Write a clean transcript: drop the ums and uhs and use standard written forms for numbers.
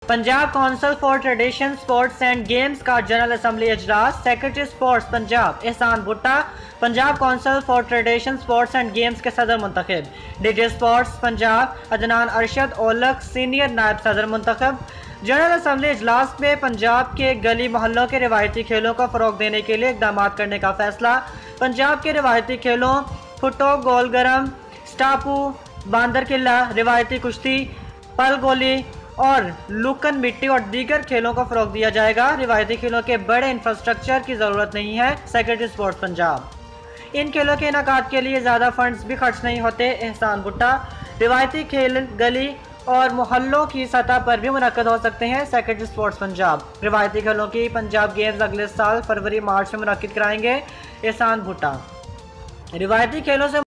Punjab council for tradition sports and games का general assembly इजलास। Secretary sports Punjab Ehsan Bhutta Punjab council for tradition sports and games के सदर मुंतखब। DG sports Punjab Adnan Arshad Olakh senior नायब सदर मुंतखब। जनरल असम्बली इजलास में पंजाब के गली मोहल्लों के रिवायती खेलों को फ़रोग देने के लिए इकदाम करने का फैसला। पंजाब के रिवायती खेलों फुटो, गोल गरम, स्टापू, बांदर किला, रिवायती कुश्ती, पल गोली और लुकन मिट्टी और दीगर खेलों को फ़रोग दिया जाएगा। रिवायती खेलों के बड़े इंफ्रास्ट्रक्चर की ज़रूरत नहीं है। Secretary sports Punjab. इन खेलों के इनाकाद के लिए ज़्यादा फंड्स भी खर्च नहीं होते। एहसान भुट्टा रिवायती खेल गली और मोहल्लों की सतह पर भी मुनक्कद हो सकते हैं। Secretary sports Punjab. रिवायती खेलों की पंजाब गेम्स अगले साल फरवरी मार्च में मुनक्किद कराएंगे। एहसान भुट्टा रिवायती खेलों से